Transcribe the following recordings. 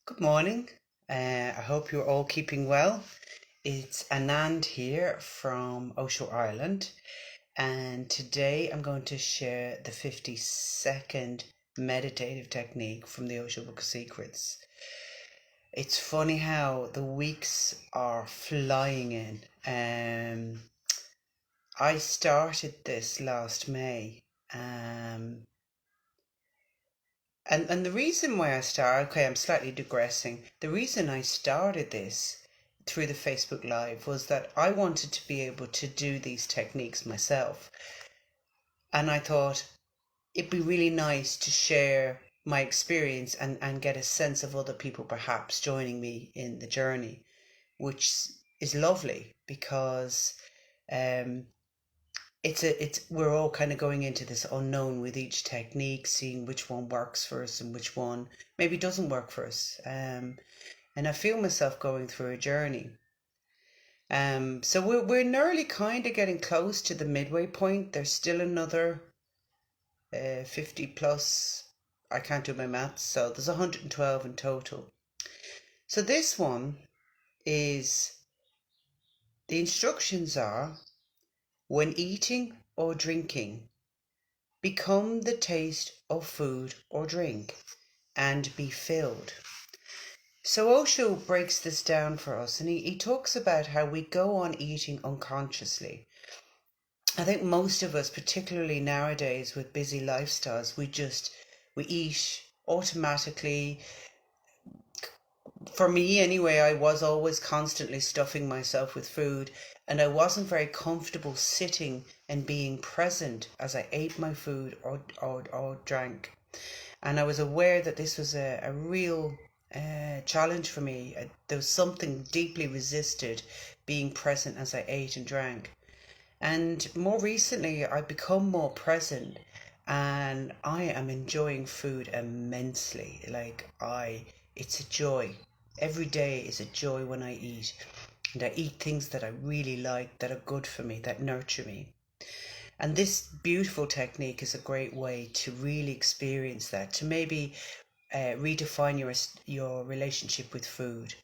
Good morning. I hope you're all keeping well. It's Anand here from Osho, Ireland, and today I'm going to share the 50-second meditative technique from the Osho Book of Secrets. It's funny how the weeks are flying in. I started this last May. And the reason why I started, okay, I'm slightly digressing. The reason I started this through the Facebook Live was that I wanted to be able to do these techniques myself. And I thought it'd be really nice to share my experience and get a sense of other people perhaps joining me in the journey, which is lovely because um, it's we're all kind of going into this unknown with each technique, seeing which one works for us and which one maybe doesn't work for us. And I feel myself going through a journey. So we're nearly kind of getting close to the midway point. There's still another 50 plus. I can't do my maths, so there's 112 in total. So this one is the instructions are: when eating or drinking, become the taste of food or drink and be filled. So Osho breaks this down for us, and he talks about how we go on eating unconsciously. I think most of us, particularly nowadays with busy lifestyles, we eat automatically. For me anyway, I was always constantly stuffing myself with food, and I wasn't very comfortable sitting and being present as I ate my food or drank. And I was aware that this was a real challenge for me. There was something deeply resisted being present as I ate and drank. And more recently, I've become more present and I am enjoying food immensely. It's a joy. Every day is a joy when I eat. And I eat things that I really like, that are good for me, that nurture me. And this beautiful technique is a great way to really experience that, to maybe redefine your relationship with food.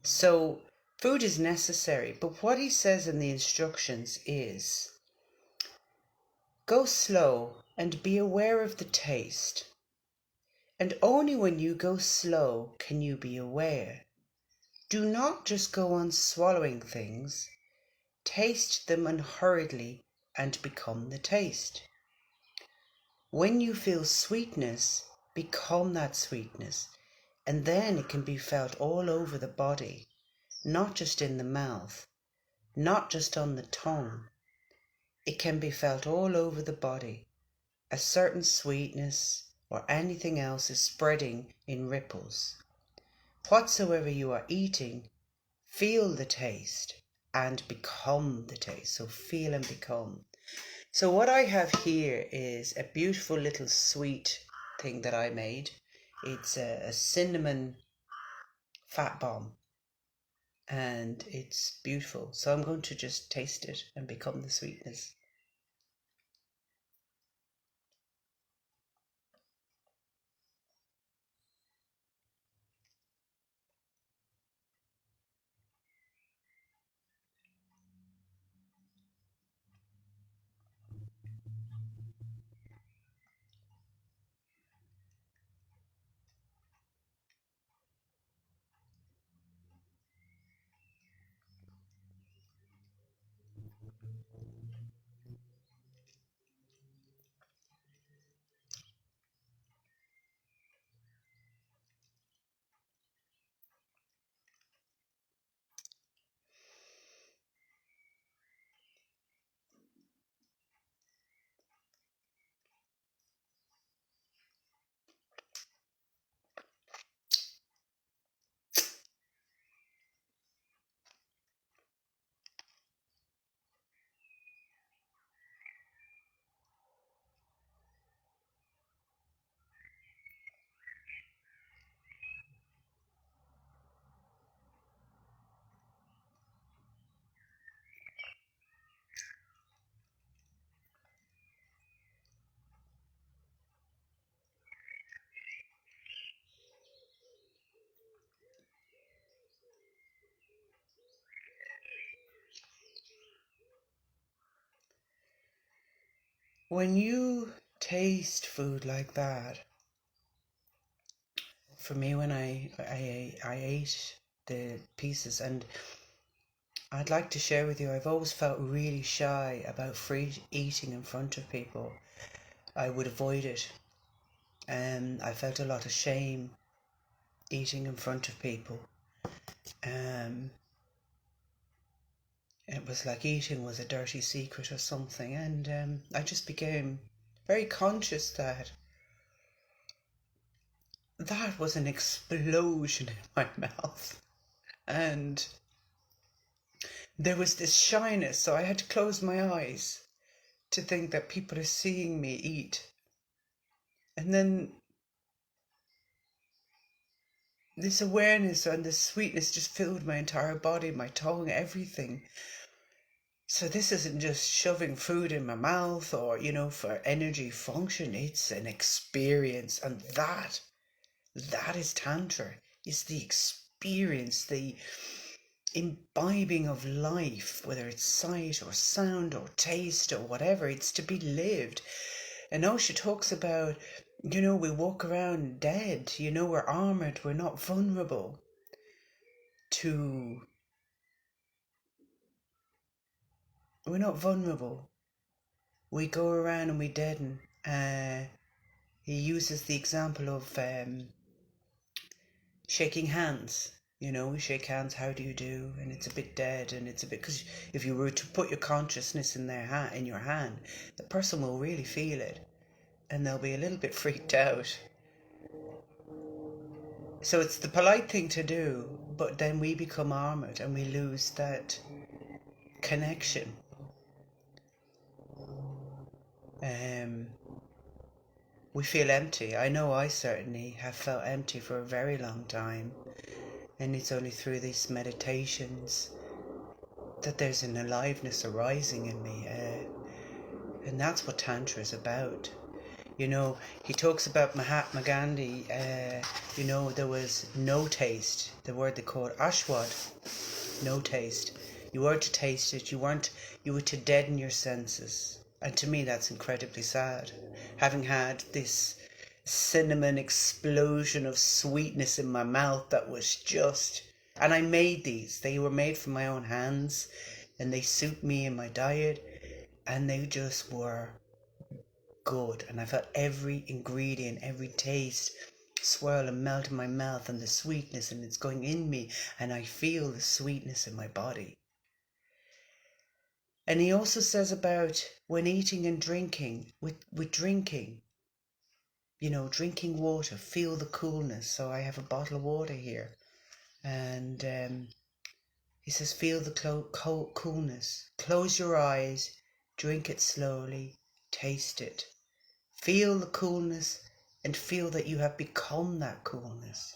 So food is necessary, but what he says in the instructions is: go slow and be aware of the taste. And only when you go slow can you be aware. Do not just go on swallowing things. Taste them unhurriedly and become the taste. When you feel sweetness, become that sweetness, and then it can be felt all over the body, not just in the mouth, not just on the tongue. It can be felt all over the body. A certain sweetness or anything else is spreading in ripples. Whatsoever you are eating, feel the taste and become the taste. So feel and become. So what I have here is a beautiful little sweet thing that I made. It's a cinnamon fat bomb and it's beautiful. So I'm going to just taste it and become the sweetness. when you taste food like that, for me, when I ate the pieces, and I'd like to share with you, I've always felt really shy about free eating in front of people. I would avoid it. And I felt a lot of shame eating in front of people. Um, it was like eating was a dirty secret or something. And I just became very conscious that that was an explosion in my mouth. And there was this shyness, so I had to close my eyes to think that people are seeing me eat. And then this awareness and this sweetness just filled my entire body, my tongue, everything. So this isn't just shoving food in my mouth or, for energy function. It's an experience. And that is Tantra. It's the experience, the imbibing of life, whether it's sight or sound or taste or whatever. It's to be lived. And Osho talks about, we walk around dead, we're armored, we're not vulnerable to, we're not vulnerable. We go around and we deaden. He uses the example of shaking hands. We shake hands, how do you do? And it's a bit dead, and it's a bit, because if you were to put your consciousness in in your hand, the person will really feel it, and they'll be a little bit freaked out. So it's the polite thing to do, but then we become armored and we lose that connection. We feel empty. I know I certainly have felt empty for a very long time. And it's only through these meditations that there's an aliveness arising in me. And that's what Tantra is about. He talks about Mahatma Gandhi. There was no taste. The word they called ashwad, no taste. You were to taste it. You were to deaden your senses. And to me, that's incredibly sad. Having had this cinnamon explosion of sweetness in my mouth that was just... And I made these. They were made from my own hands. And they suit me in my diet. And they just were good. And I felt every ingredient, every taste swirl and melt in my mouth, and the sweetness, and it's going in me, and I feel the sweetness in my body. And he also says about when eating and drinking, with drinking, drinking water, feel the coolness. So I have a bottle of water here, and he says feel the coolness. Close your eyes, drink it slowly, taste it. Feel the coolness and feel that you have become that coolness.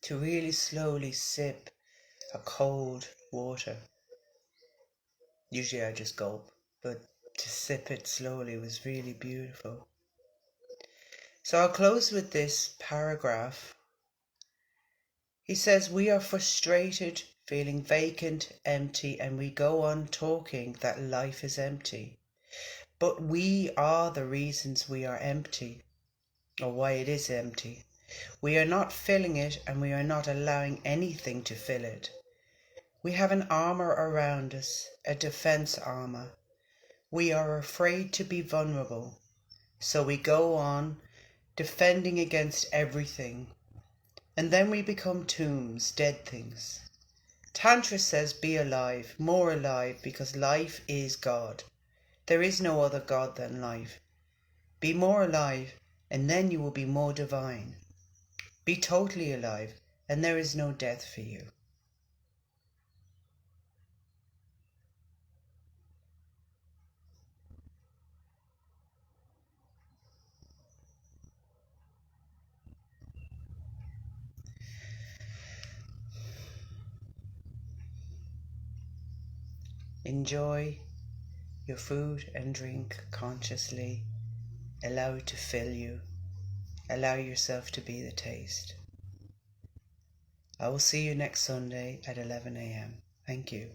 To really slowly sip a cold water. Usually I just gulp, but to sip it slowly was really beautiful. So I'll close with this paragraph. He says, we are frustrated, feeling vacant, empty, and we go on talking that life is empty. But we are the reasons we are empty, or why it is empty. We are not filling it, and we are not allowing anything to fill it. We have an armor around us, a defense armor. We are afraid to be vulnerable, so we go on defending against everything. And then we become tombs, dead things. Tantra says be alive, more alive, because life is God. There is no other God than life. Be more alive, and then you will be more divine. Be totally alive, and there is no death for you. Enjoy your food and drink consciously. Allow it to fill you. Allow yourself to be the taste. I will see you next Sunday at 11 a.m. Thank you.